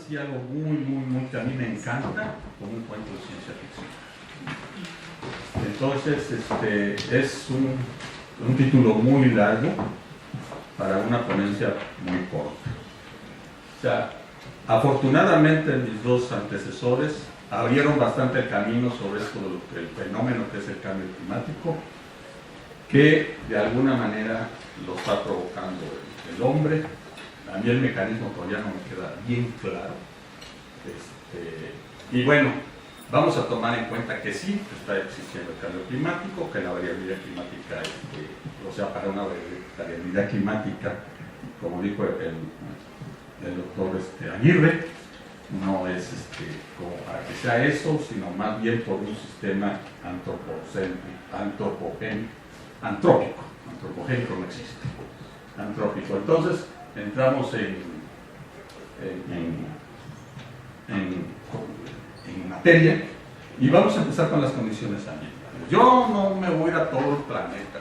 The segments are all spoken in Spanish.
así algo muy que a mí me encanta, como un cuento de ciencia ficción. Entonces, es un título muy largo para una ponencia muy corta. O sea, afortunadamente mis dos antecesores abrieron bastante el camino sobre esto del fenómeno que es el cambio climático, que de alguna manera lo está provocando el hombre. A mí el mecanismo todavía no me queda bien claro. Y bueno, vamos a tomar en cuenta que sí está existiendo el cambio climático, que la variabilidad climática, o sea, para una variabilidad climática, como dijo el doctor Aguirre, no es como para que sea eso, sino más bien por un sistema antropogénico no existe, antrópico. Entonces entramos en materia y vamos a empezar con las condiciones ambientales. Yo no me voy a ir a todo el planeta,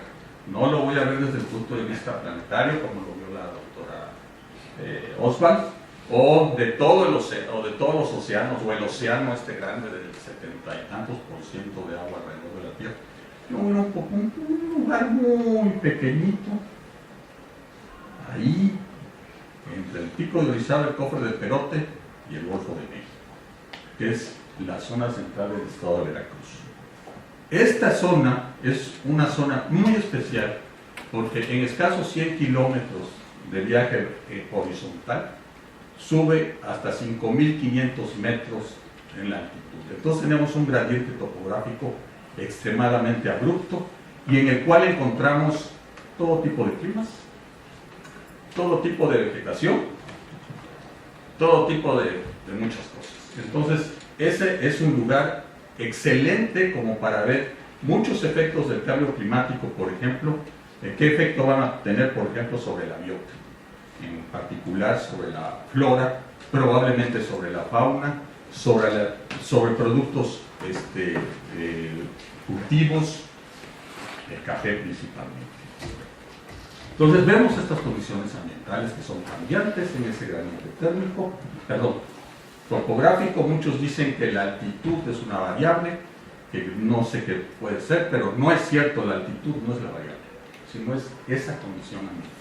no lo voy a ver desde el punto de vista planetario como lo vio la doctora Oswald, o de todos los océanos, o el océano grande del 70 y tantos % de agua alrededor de la Tierra. Yo voy a un lugar muy pequeñito, ahí, entre el Pico de Orizaba, el Cofre de Perote y el Golfo de México, que es la zona central del estado de Veracruz. Esta zona es una zona muy especial porque en escasos 100 kilómetros de viaje horizontal sube hasta 5.500 metros en la altitud. Entonces tenemos un gradiente topográfico extremadamente abrupto y en el cual encontramos todo tipo de climas, todo tipo de vegetación, todo tipo de muchas cosas. Entonces ese es un lugar excelente como para ver muchos efectos del cambio climático, por ejemplo, qué efecto van a tener, por ejemplo, sobre la biota, en particular sobre la flora, probablemente sobre la fauna, sobre productos cultivos, el café principalmente. Entonces vemos estas condiciones ambientales que son cambiantes en ese gradiente topográfico. Muchos dicen que la altitud es una variable, que no sé qué puede ser, pero no es cierto, la altitud no es la variable, sino es esa condición ambiental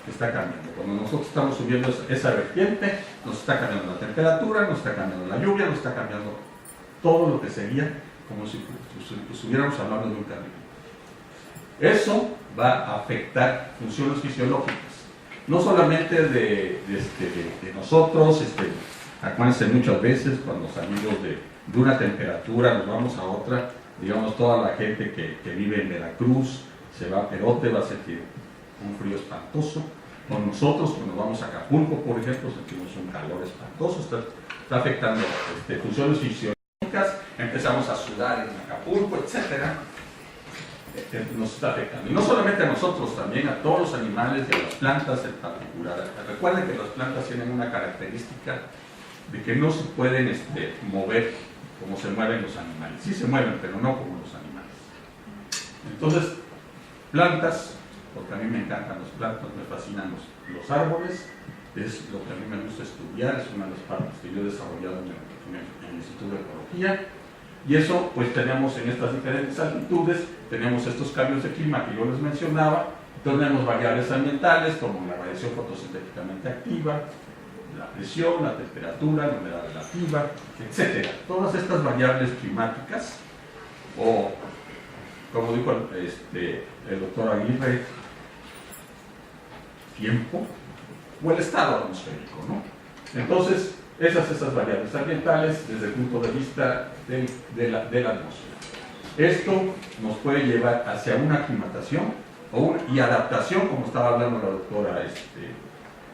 que está cambiando. Cuando nosotros estamos subiendo esa vertiente, nos está cambiando la temperatura, nos está cambiando la lluvia, nos está cambiando todo lo que sería como si estuviéramos hablando de un cambio. Eso va a afectar funciones fisiológicas, no solamente de nosotros. Acuérdense, muchas veces cuando salimos de una temperatura nos vamos a otra, digamos, toda la gente que vive en Veracruz se va a Perote, va a sentir un frío espantoso. Con nosotros, cuando vamos a Acapulco, por ejemplo, sentimos un calor espantoso, está afectando funciones fisiológicas, empezamos a sudar en Acapulco, etcétera. Nos está afectando. Y no solamente a nosotros, también a todos los animales y a las plantas en particular. Recuerden que las plantas tienen una característica de que no se pueden mover como se mueven los animales. Sí se mueven, pero no como los animales. Entonces, plantas, porque a mí me encantan las plantas, me fascinan los árboles, es lo que a mí me gusta estudiar, es una de las partes que yo he desarrollado en el Instituto de Ecología. Y eso, pues tenemos en estas diferentes altitudes, tenemos estos cambios de clima que yo les mencionaba, tenemos variables ambientales como la radiación fotosintéticamente activa, la presión, la temperatura, la humedad relativa, etc. Todas estas variables climáticas, o como dijo el doctor Aguirre, tiempo, o el estado atmosférico, ¿no? Entonces, esas variables ambientales desde el punto de vista de la atmósfera. Esto nos puede llevar hacia una aclimatación y adaptación, como estaba hablando la doctora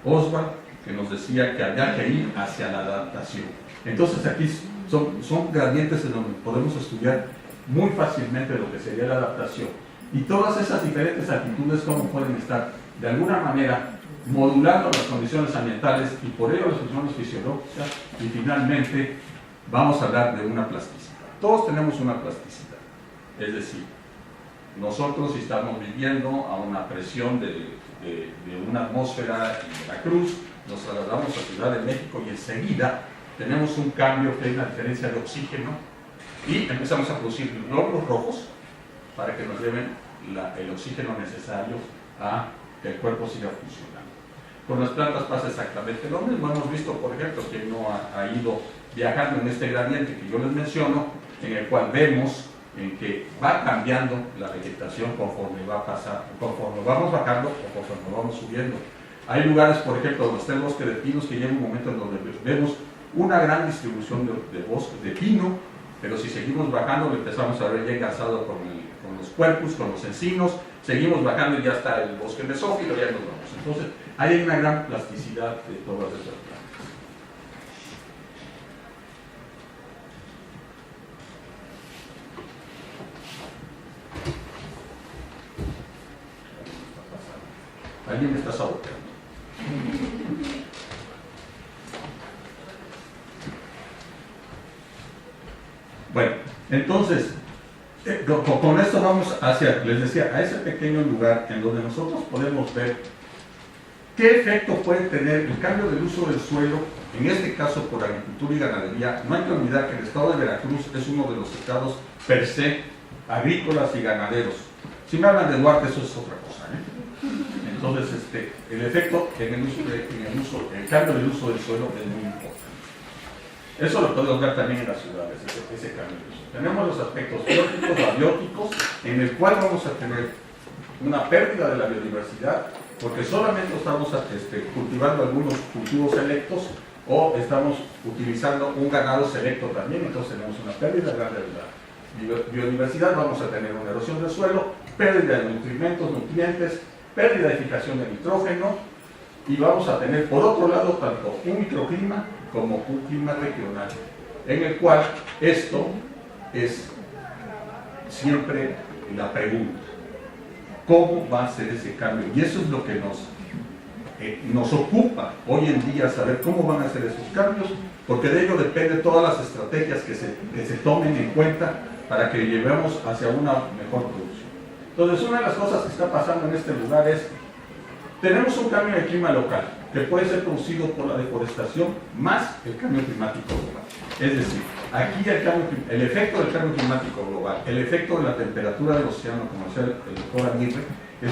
Oswald, que nos decía que había que ir hacia la adaptación. Entonces aquí son gradientes en donde podemos estudiar muy fácilmente lo que sería la adaptación. Y todas esas diferentes altitudes, cómo pueden estar de alguna manera modulando las condiciones ambientales y por ello las funciones fisiológicas, y finalmente vamos a hablar de una plasticidad. Todos tenemos una plasticidad, es decir, nosotros estamos viviendo a una presión de una atmósfera en Veracruz, nos trasladamos a Ciudad de México y enseguida tenemos un cambio que es la diferencia de oxígeno y empezamos a producir glóbulos rojos para que nos lleven el oxígeno necesario a que el cuerpo siga funcionando. Con las plantas pasa exactamente lo mismo. Hemos visto, por ejemplo, que no ha ido viajando en este gradiente que yo les menciono, en el cual vemos en que va cambiando la vegetación conforme vamos bajando o conforme vamos subiendo. Hay lugares, por ejemplo, donde está el bosque de pinos, que llega un momento en donde vemos una gran distribución de bosque de pino, pero si seguimos bajando, lo empezamos a ver ya engasado con los cuerpos, con los encinos, seguimos bajando y ya está el bosque mesófilo, ya nos vamos. Entonces, hay una gran plasticidad de todas esas plantas. Alguien me está saboteando. Bueno, entonces, con esto vamos hacia, les decía, a ese pequeño lugar en donde nosotros podemos ver qué efecto puede tener el cambio del uso del suelo, en este caso por agricultura y ganadería. No hay que olvidar que el estado de Veracruz es uno de los estados per se agrícolas y ganaderos. Si me hablan de Duarte, eso es otra cosa, Entonces, el efecto en el cambio del uso del suelo es muy importante. Eso lo podemos ver también en las ciudades, ese cambio de uso. Tenemos los aspectos bióticos, abióticos, en el cual vamos a tener una pérdida de la biodiversidad, porque solamente estamos cultivando algunos cultivos selectos o estamos utilizando un ganado selecto también, entonces tenemos una pérdida grande de la biodiversidad, vamos a tener una erosión del suelo, pérdida de nutrientes, pérdida de fijación de nitrógeno, y vamos a tener por otro lado tanto un microclima como un clima regional, en el cual esto es siempre la pregunta: ¿cómo va a ser ese cambio? Y eso es lo que nos ocupa hoy en día, saber cómo van a ser esos cambios, porque de ello depende todas las estrategias que se tomen en cuenta para que llevemos hacia una mejor producción. Entonces, una de las cosas que está pasando en este lugar es, tenemos un cambio de clima local, que puede ser producido por la deforestación más el cambio climático global. Es decir, aquí el efecto del cambio climático global, el efecto de la temperatura del océano, como decía el doctor Aguirre,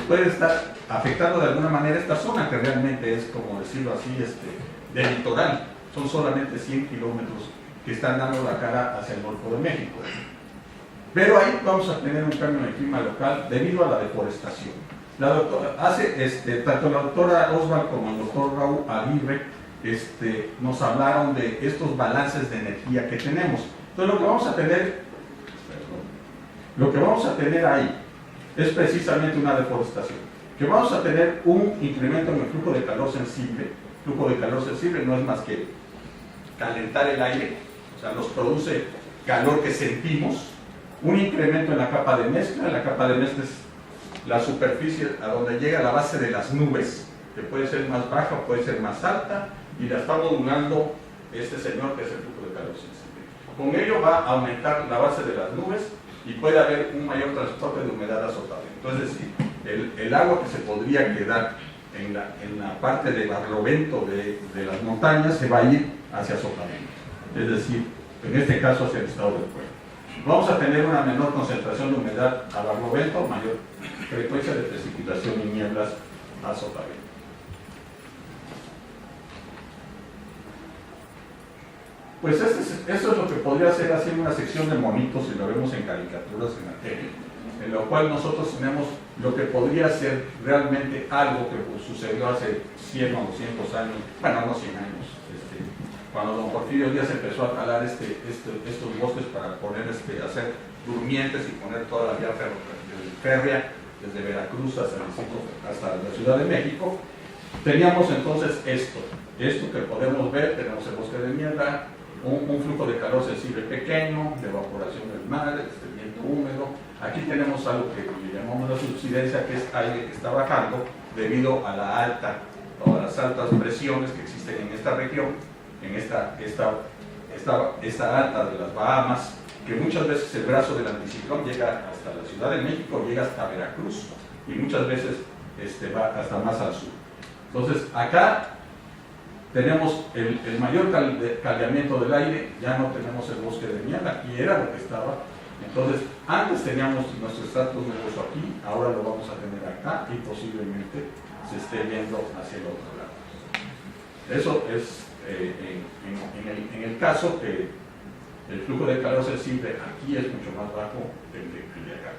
puede estar afectando de alguna manera esta zona, que realmente es, como decirlo así, de litoral. Son solamente 100 kilómetros que están dando la cara hacia el Golfo de México. Pero ahí vamos a tener un cambio en el clima local debido a la deforestación. Tanto la doctora Oswald como el doctor Raúl Aguirre nos hablaron de estos balances de energía que tenemos. Entonces lo que vamos a tener ahí es precisamente una deforestación, que vamos a tener un incremento en el flujo de calor sensible. El flujo de calor sensible no es más que calentar el aire, o sea, nos produce calor que sentimos, un incremento en la capa de mezcla. La capa de mezcla es la superficie a donde llega la base de las nubes, que puede ser más baja o puede ser más alta, y la está modulando este señor, que es el flujo de calor sensible. Con ello va a aumentar la base de las nubes y puede haber un mayor transporte de humedad a sotavento. Es decir, el agua que se podría quedar en la parte de barlovento de las montañas se va a ir hacia sotavento, es decir, en este caso hacia el estado del Puebla. Vamos a tener una menor concentración de humedad a barlovento, mayor frecuencia de precipitación y nieblas a sotavento. Pues eso es lo que podría ser así una sección de monitos, si lo vemos en caricaturas en la tele, en lo cual nosotros tenemos lo que podría ser realmente algo que sucedió hace 100 o 200 años, bueno, no 100 años, cuando don Porfirio Díaz empezó a talar estos bosques para hacer durmientes y poner toda la vía férrea desde Veracruz hasta la Ciudad de México. Teníamos entonces esto que podemos ver, tenemos el bosque de niebla, un flujo de calor sensible pequeño, de evaporación del mar, viento húmedo. Aquí tenemos algo que le llamamos la subsidencia, que es aire que está bajando debido a las altas presiones que existen en esta región, en esta alta de las Bahamas, que muchas veces el brazo del anticiclón llega hasta la Ciudad de México, llega hasta Veracruz, y muchas veces va hasta más al sur. Entonces, acá tenemos el mayor caldeamiento del aire, ya no tenemos el bosque de miel, aquí era lo que estaba. Entonces, antes teníamos nuestro estrato nuboso aquí, ahora lo vamos a tener acá y posiblemente se esté viendo hacia el otro lado. Eso es en el caso que el flujo de calor sensible aquí es mucho más bajo que el de acá.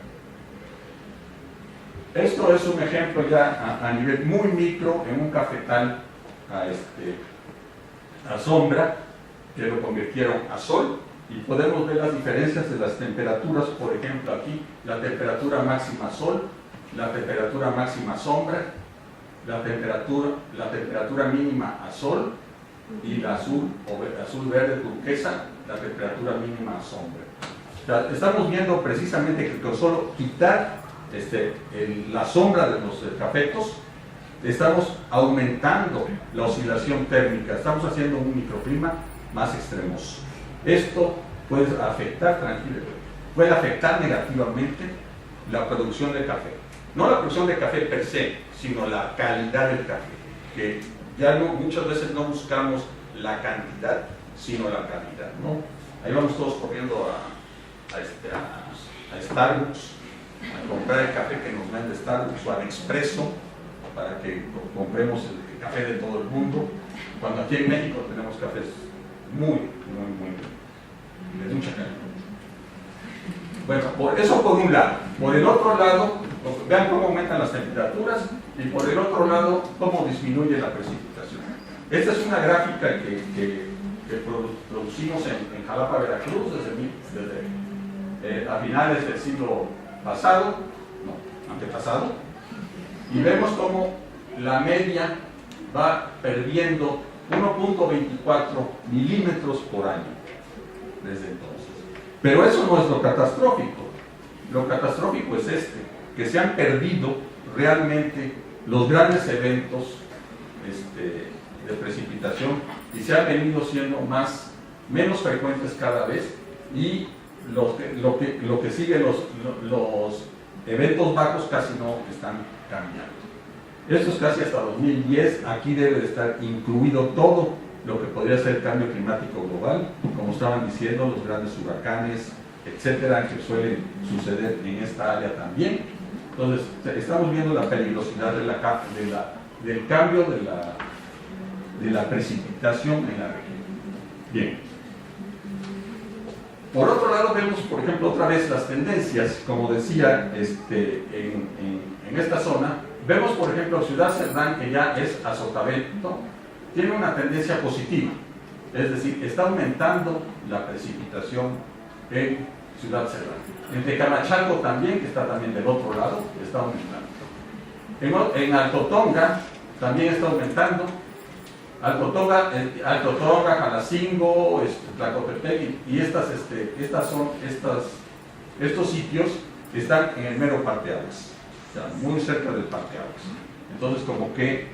Esto es un ejemplo ya a nivel muy micro en un cafetal a sombra, que lo convirtieron a sol, y podemos ver las diferencias de las temperaturas. Por ejemplo, aquí la temperatura máxima sol, la temperatura máxima sombra, la temperatura mínima a sol, y la azul verde turquesa, la temperatura mínima a sombra. O sea, estamos viendo precisamente que con solo quitar la sombra de los cafetos, estamos aumentando la oscilación térmica, estamos haciendo un microclima más extremoso. Esto puede afectar negativamente la producción de café. No la producción de café per se, sino la calidad del café, que ya muchas veces no buscamos la cantidad, sino la calidad, ¿no? Ahí vamos todos corriendo a Starbucks a comprar el café que nos vende Starbucks o al Expreso para que compremos el café de todo el mundo, cuando aquí en México tenemos cafés muy de mucha calidad. Bueno, eso por un lado. Por el otro lado, vean cómo aumentan las temperaturas, y por el otro lado, cómo disminuye la precipitación. Esta es una gráfica que producimos en Jalapa, Veracruz, desde a finales del siglo antepasado, y vemos cómo la media va perdiendo 1.24 milímetros por año desde entonces. Pero eso no es lo catastrófico. Lo catastrófico es que se han perdido realmente los grandes eventos de precipitación, y se han venido siendo menos frecuentes cada vez, y lo que sigue, los eventos bajos casi no están cambiando. Esto es casi hasta 2010, aquí debe de estar incluido todo lo que podría ser el cambio climático global, como estaban diciendo, los grandes huracanes, etcétera, que suelen suceder en esta área también. Entonces, estamos viendo la peligrosidad del cambio de la precipitación en la región. Bien. Por otro lado, vemos, por ejemplo, otra vez las tendencias, como decía, en esta zona. Vemos, por ejemplo, Ciudad Cerdán, que ya es a sotavento, tiene una tendencia positiva, es decir, está aumentando la precipitación en Ciudad Cerdán. En Tecamachalco también, que está también del otro lado, está aumentando. En Alto Tonga también está aumentando. Alto Tonga, Jalacingo, Tlacotepec, y estos sitios están en el mero parteaguas, o sea, muy cerca del parteaguas. Entonces, como que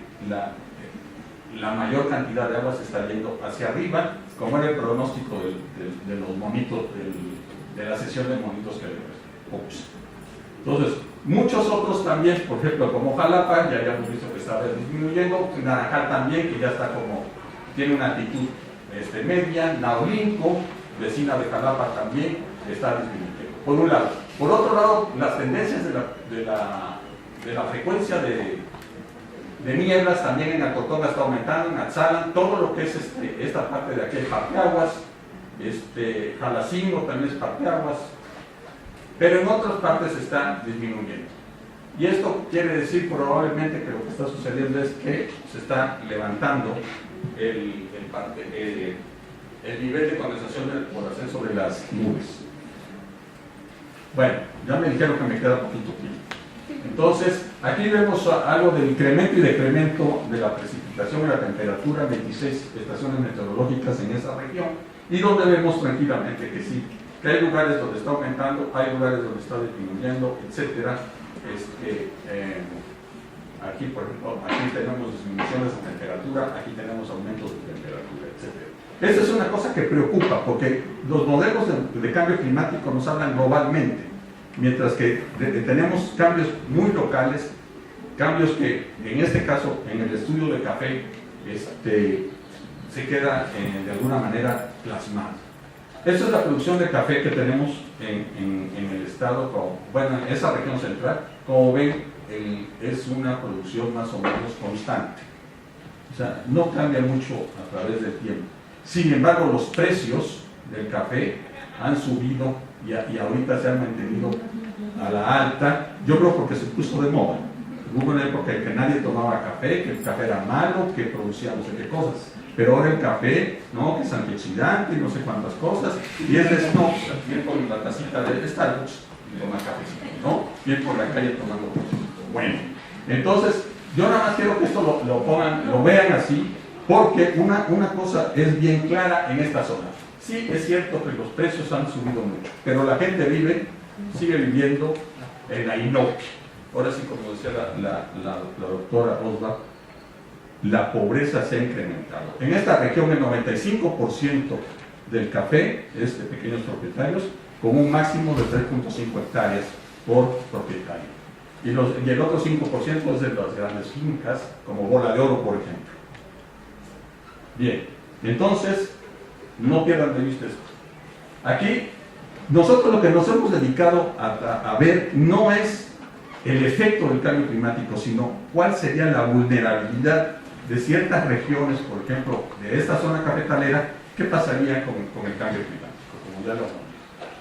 la mayor cantidad de agua se está yendo hacia arriba, como era el pronóstico de los monitos, de la sesión de monitos que vimos. Entonces, muchos otros también, por ejemplo, como Jalapa, ya habíamos visto que estaba disminuyendo, Naranjal también, que ya está tiene una altitud media, Naulinco, vecina de Jalapa, también está disminuyendo, por un lado. Por otro lado, las tendencias de la frecuencia de nieblas también en Acotonga está aumentando, en Atzalan, todo lo que es esta parte de aquí es parteaguas, Jalacingo también es parteaguas, pero en otras partes está disminuyendo. Y esto quiere decir probablemente que lo que está sucediendo es que se está levantando el nivel de condensación por ascenso de las nubes. Bueno, ya me dijeron que me queda poquito tiempo. Entonces, aquí vemos algo del incremento y decremento de la precipitación y la temperatura, 26 estaciones meteorológicas en esa región, y donde vemos tranquilamente que sí, que hay lugares donde está aumentando, hay lugares donde está disminuyendo, etcétera. Aquí, por ejemplo, aquí tenemos disminuciones de temperatura, aquí tenemos aumentos de temperatura, etcétera. Esta es una cosa que preocupa, porque los modelos de cambio climático nos hablan globalmente, mientras que tenemos cambios muy locales, cambios que en este caso, en el estudio de café, se queda de alguna manera plasmado. Esta es la producción de café que tenemos en el estado, bueno, en esa región central. Como ven, es una producción más o menos constante. O sea, no cambia mucho a través del tiempo. Sin embargo, los precios del café han subido y ahorita se han mantenido a la alta. Yo creo porque se puso de moda. Hubo una época en que nadie tomaba café, que el café era malo, que producía no sé qué cosas. Pero ahora el café, ¿no? Que es antioxidante y no sé cuántas cosas. Y es de snob, bien con la tacita de Starbucks y toma cafecito, ¿no? Bien por la calle tomando. Bueno, entonces, yo nada más quiero que esto lo vean así, porque una cosa es bien clara en esta zona. Sí, es cierto que los precios han subido mucho, pero la gente sigue viviendo en la inoquia. Ahora sí, como decía la doctora Osva, la pobreza se ha incrementado. En esta región el 95% del café es de pequeños propietarios, con un máximo de 3.5 hectáreas por propietario. Y el otro 5% es de las grandes fincas, como Bola de Oro, por ejemplo. Bien, entonces, no pierdan de vista esto. Aquí, nosotros lo que nos hemos dedicado a ver no es el efecto del cambio climático, sino cuál sería la vulnerabilidad de ciertas regiones, por ejemplo, de esta zona cafetalera, qué pasaría con el cambio climático, como ya lo hablamos.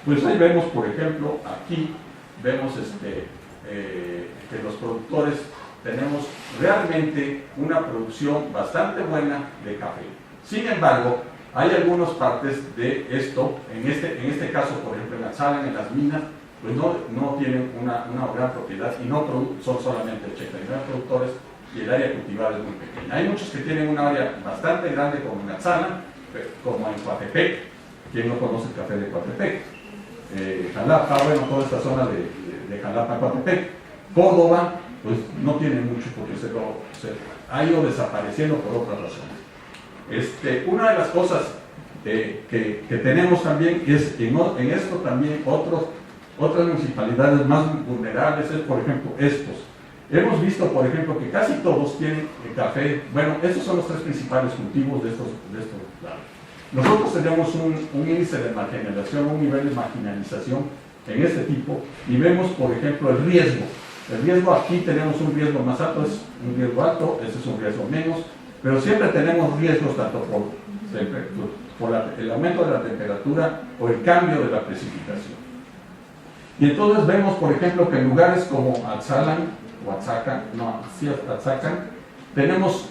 Pues ahí vemos, por ejemplo, aquí vemos que los productores tenemos realmente una producción bastante buena de café. Sin embargo, hay algunas partes de esto, en este caso, por ejemplo, en Atzalan, en las minas, pues no tienen una gran propiedad y no son solamente 89 productores y el área cultivada es muy pequeña. Hay muchos que tienen una área bastante grande como en Atzalan, como en Coatepec. ¿Quién no conoce el café de Coatepec? Jalapa, bueno, toda esta zona de Jalapa, Coatepec. Córdoba, pues no tiene mucho porque se ha ido desapareciendo por otras razones. Una de las cosas que tenemos también es en esto también otras municipalidades más vulnerables es, por ejemplo, estos. Hemos visto, por ejemplo, que casi todos tienen café. Bueno, estos son los tres principales cultivos de estos lados. Nosotros tenemos un índice de marginalización, un nivel de marginalización en este tipo, y vemos, por ejemplo, el riesgo. El riesgo aquí tenemos un riesgo más alto, es un riesgo alto, este es un riesgo menos, pero siempre tenemos riesgos tanto por el aumento de la temperatura o el cambio de la precipitación. Y entonces vemos, por ejemplo, que en lugares como Atzalan, Atzacan, tenemos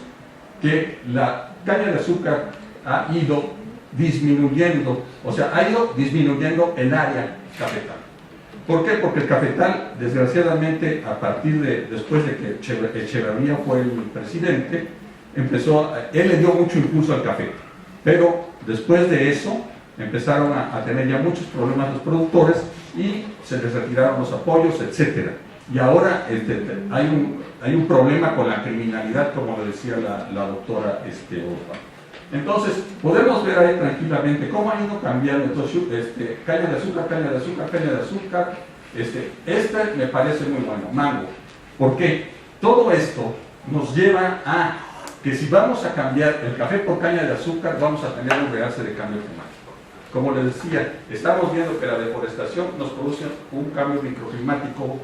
que la caña de azúcar ha ido disminuyendo, o sea, ha ido disminuyendo el área cafetal. ¿Por qué? Porque el cafetal, desgraciadamente, después de que Echeverría fue el presidente, él le dio mucho impulso al café, pero después de eso empezaron a tener ya muchos problemas los productores y se les retiraron los apoyos, etcétera. Y ahora hay un problema con la criminalidad, como le decía la doctora Orba. Entonces, podemos ver ahí tranquilamente cómo ha ido cambiando. Entonces, caña de azúcar, caña de azúcar, caña de azúcar. Este me parece muy bueno, mango. ¿Por qué? Todo esto nos lleva a que si vamos a cambiar el café por caña de azúcar, vamos a tener un realce de cambio climático. Como les decía, estamos viendo que la deforestación nos produce un cambio microclimático.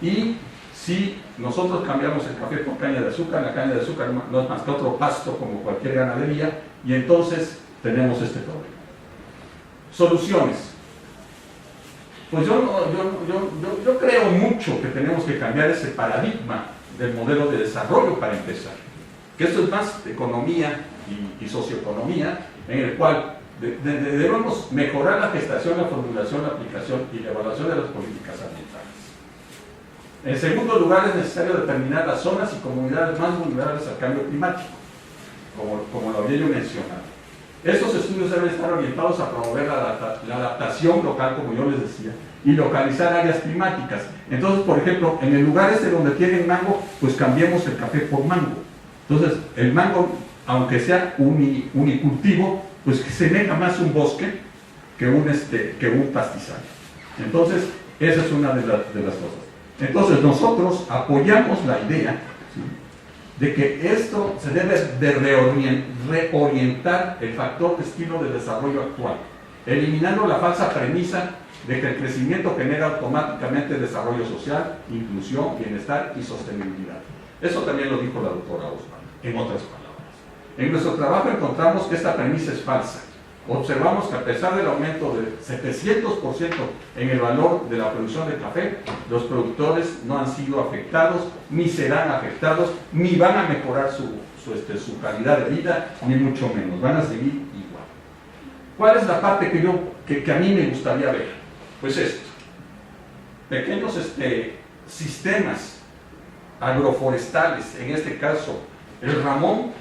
Y si nosotros cambiamos el café por caña de azúcar, la caña de azúcar no es más que otro pasto como cualquier ganadería, y entonces tenemos este problema. Soluciones. Pues yo creo mucho que tenemos que cambiar ese paradigma del modelo de desarrollo para empezar, que esto es más economía y socioeconomía, en el cual debemos mejorar la gestación, la formulación, la aplicación y la evaluación de las políticas ambientales. En segundo lugar, es necesario determinar las zonas y comunidades más vulnerables al cambio climático, como lo había yo mencionado. Estos estudios deben estar orientados a promover la adaptación local, como yo les decía, y localizar áreas climáticas. Entonces, por ejemplo, en el lugar donde tienen mango, pues cambiemos el café por mango. Entonces, el mango, aunque sea unicultivo, pues que se deja más un bosque que un pastizal. Entonces, esa es una de las cosas. Entonces, nosotros apoyamos la idea, ¿sí?, de que esto se debe de reorientar el factor de estilo de desarrollo actual, eliminando la falsa premisa de que el crecimiento genera automáticamente desarrollo social, inclusión, bienestar y sostenibilidad. Eso también lo dijo la doctora Osman, en otras palabras. En nuestro trabajo encontramos que esta premisa es falsa. Observamos que a pesar del aumento de 700% en el valor de la producción de café, los productores no han sido afectados, ni serán afectados, ni van a mejorar su calidad de vida, ni mucho menos, van a seguir igual. ¿Cuál es la parte que a mí me gustaría ver? Pues esto, pequeños sistemas agroforestales, en este caso el Ramón,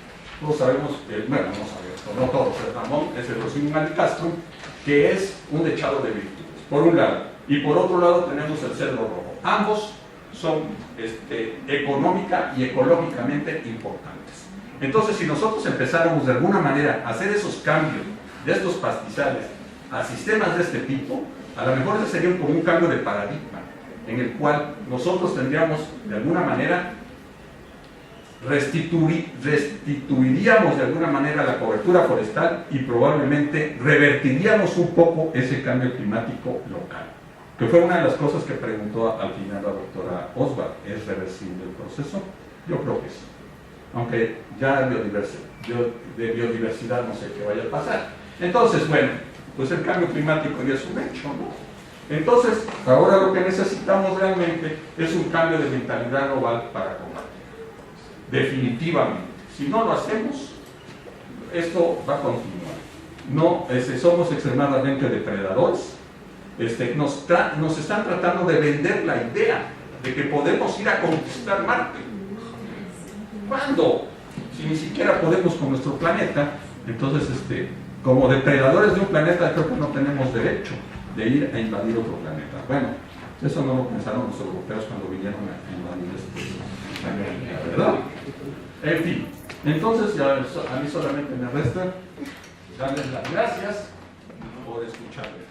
todos sabemos, bueno, no sabemos, no todos, el Ramón es el Rocín Malicastro, que es un dechado de virtudes, por un lado, y por otro lado tenemos el cedro rojo. Ambos son económica y ecológicamente importantes. Entonces, si nosotros empezáramos de alguna manera a hacer esos cambios de estos pastizales a sistemas de este tipo, a lo mejor ese sería como un cambio de paradigma, en el cual nosotros tendríamos de alguna manera restituiríamos de alguna manera la cobertura forestal y probablemente revertiríamos un poco ese cambio climático local, que fue una de las cosas que preguntó al final la doctora Oswald. ¿Es reversible el proceso? Yo creo que sí, aunque ya de biodiversidad no sé qué vaya a pasar. Entonces, bueno, pues el cambio climático ya es un hecho, ¿no? Entonces, ahora lo que necesitamos realmente es un cambio de mentalidad global para combatir. Definitivamente, si no lo hacemos, esto va a continuar. No, somos extremadamente depredadores. Nos están tratando de vender la idea de que podemos ir a conquistar Marte. ¿Cuándo? Si ni siquiera podemos con nuestro planeta. Entonces, como depredadores de un planeta, creo que no tenemos derecho de ir a invadir otro planeta. Bueno, eso no lo pensaron los europeos cuando vinieron a invadir América, ¿verdad? En fin, entonces ya a mí solamente me resta darles las gracias por escucharles.